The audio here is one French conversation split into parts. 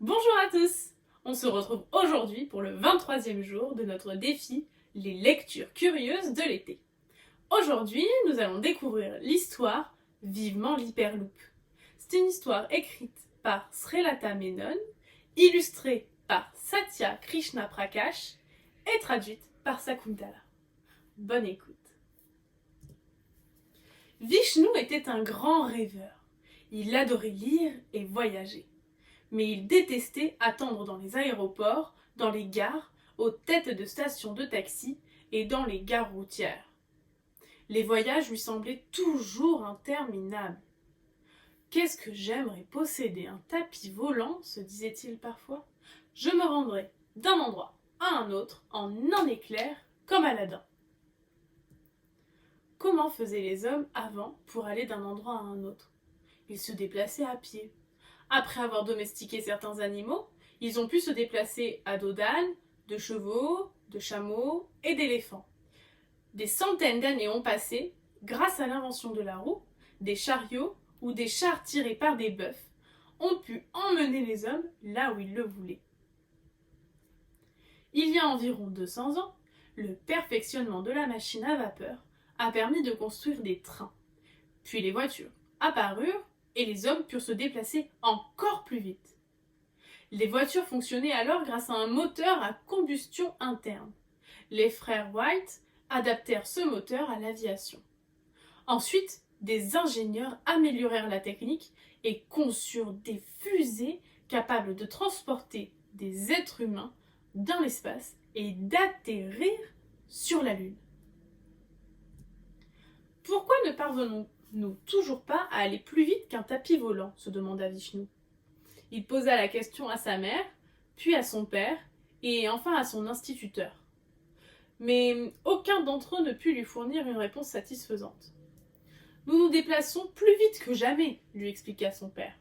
Bonjour à tous! On se retrouve aujourd'hui pour le 23e jour de notre défi Les lectures curieuses de l'été. Aujourd'hui, nous allons découvrir l'histoire Vivement l'Hyperloop. C'est une histoire écrite par Srelata Menon, illustrée par Satya Krishna Prakash et traduite par Sakuntala. Bonne écoute! Vishnu était un grand rêveur. Il adorait lire et voyager. Mais il détestait attendre dans les aéroports, dans les gares, aux têtes de stations de taxi et dans les gares routières. Les voyages lui semblaient toujours interminables. Qu'est-ce que j'aimerais posséder un tapis volant, se disait-il parfois. Je me rendrais d'un endroit à un autre en un éclair comme Aladdin. Comment faisaient les hommes avant pour aller d'un endroit à un autre? Ils se déplaçaient à pied. Après avoir domestiqué certains animaux, ils ont pu se déplacer à dos d'âne, de chevaux, de chameaux et d'éléphants. Des centaines d'années ont passé grâce à l'invention de la roue, des chariots ou des chars tirés par des bœufs ont pu emmener les hommes là où ils le voulaient. Il y a environ 200 ans, le perfectionnement de la machine à vapeur a permis de construire des trains. Puis les voitures apparurent et les hommes purent se déplacer encore plus vite. Les voitures fonctionnaient alors grâce à un moteur à combustion interne. Les frères Wright adaptèrent ce moteur à l'aviation. Ensuite, des ingénieurs améliorèrent la technique et conçurent des fusées capables de transporter des êtres humains dans l'espace et d'atterrir sur la Lune. Pourquoi ne parvenons-nous toujours pas à aller plus vite qu'un tapis volant, se demanda Vishnu. Il posa la question à sa mère, puis à son père, et enfin à son instituteur. Mais aucun d'entre eux ne put lui fournir une réponse satisfaisante. Nous nous déplaçons plus vite que jamais, lui expliqua son père.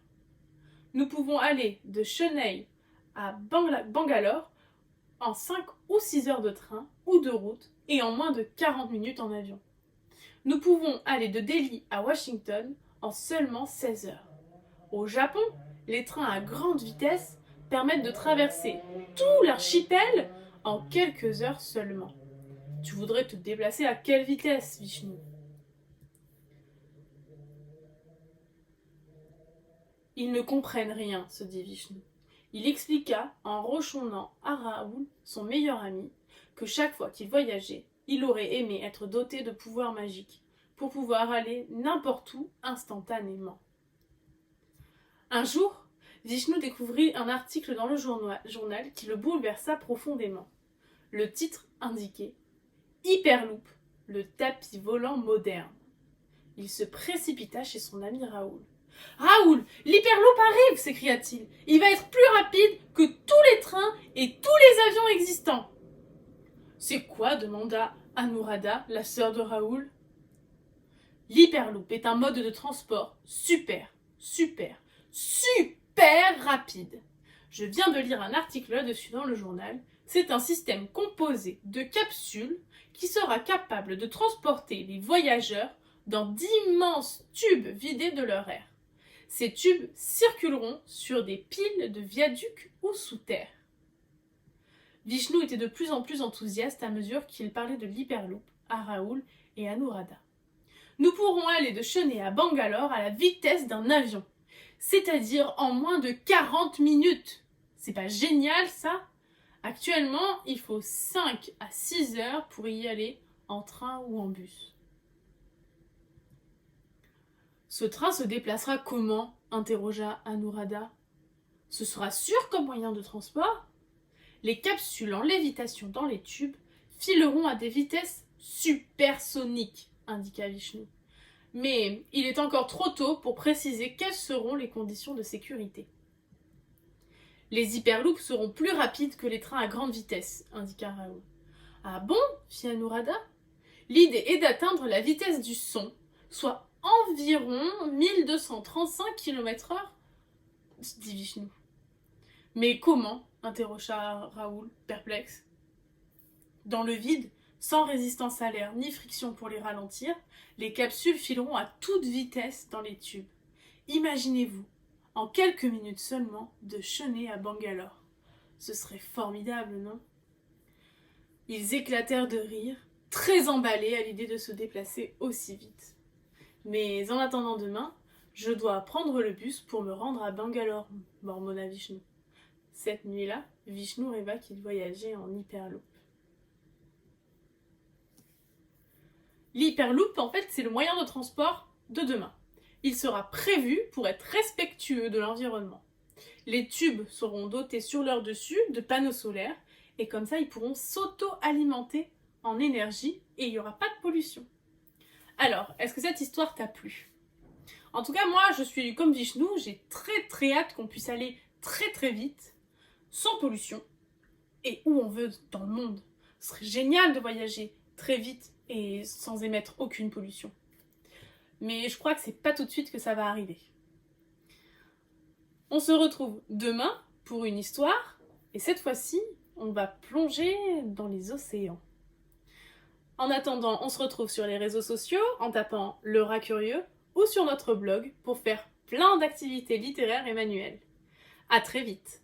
Nous pouvons aller de Chennai à Bangalore en 5 ou 6 heures de train ou de route et en moins de 40 minutes en avion. Nous pouvons aller de Delhi à Washington en seulement 16 heures. Au Japon, les trains à grande vitesse permettent de traverser tout l'archipel en quelques heures seulement. Tu voudrais te déplacer à quelle vitesse, Vishnu? Ils ne comprennent rien, se dit Vishnu. Il expliqua, en rechonnant à Raoul, son meilleur ami, que chaque fois qu'il voyageait, il aurait aimé être doté de pouvoirs magiques, pour pouvoir aller n'importe où instantanément. Un jour, Vishnu découvrit un article dans le journal qui le bouleversa profondément. Le titre indiquait « Hyperloop, le tapis volant moderne ». Il se précipita chez son ami Raoul. « Raoul, l'Hyperloop arrive !» s'écria-t-il. « Il va être plus rapide que tous les trains et tous les avions existants !»« C'est quoi ?» demanda Anuradha, la sœur de Raoul. « L'Hyperloop est un mode de transport super rapide. Je viens de lire un article là-dessus dans le journal. C'est un système composé de capsules qui sera capable de transporter les voyageurs dans d'immenses tubes vidés de leur air. Ces tubes circuleront sur des piles de viaducs ou sous terre. » Vishnu était de plus en plus enthousiaste à mesure qu'il parlait de l'Hyperloop à Raoul et à Anuradha. « Nous pourrons aller de Chennai à Bangalore à la vitesse d'un avion, c'est-à-dire en moins de 40 minutes. C'est pas génial, ça? Actuellement, il faut 5 à 6 heures pour y aller en train ou en bus. » « Ce train se déplacera comment ?» interrogea Anuradha. « Ce sera sûr comme moyen de transport. Les capsules en lévitation dans les tubes fileront à des vitesses supersoniques, indiqua Vishnu. Mais il est encore trop tôt pour préciser quelles seront les conditions de sécurité. Les hyperloops seront plus rapides que les trains à grande vitesse, indiqua Raoul. Ah bon? Fit Anuradha. L'idée est d'atteindre la vitesse du son, soit environ 1235 km/h, dit Vishnu. Mais comment? Interrogea Raoul, perplexe. Dans le vide, sans résistance à l'air ni friction pour les ralentir, les capsules fileront à toute vitesse dans les tubes. Imaginez-vous, en quelques minutes seulement, de Chennai à Bangalore. Ce serait formidable, non? Ils éclatèrent de rire, très emballés à l'idée de se déplacer aussi vite. Mais en attendant demain, je dois prendre le bus pour me rendre à Bangalore, mormonna Vishnu. Cette nuit-là, Vishnu rêva qu'il voyageait en Hyperloop. L'Hyperloop, en fait, c'est le moyen de transport de demain. Il sera prévu pour être respectueux de l'environnement. Les tubes seront dotés sur leur dessus de panneaux solaires et comme ça, ils pourront s'auto-alimenter en énergie et il n'y aura pas de pollution. Alors, est-ce que cette histoire t'a plu? En tout cas, moi, je suis comme Vishnu, j'ai très hâte qu'on puisse aller très vite, sans pollution, et où on veut dans le monde. Ce serait génial de voyager très vite et sans émettre aucune pollution. Mais je crois que c'est pas tout de suite que ça va arriver. On se retrouve demain pour une histoire, et cette fois-ci, on va plonger dans les océans. En attendant, on se retrouve sur les réseaux sociaux en tapant Le Rat Curieux ou sur notre blog pour faire plein d'activités littéraires et manuelles. À très vite!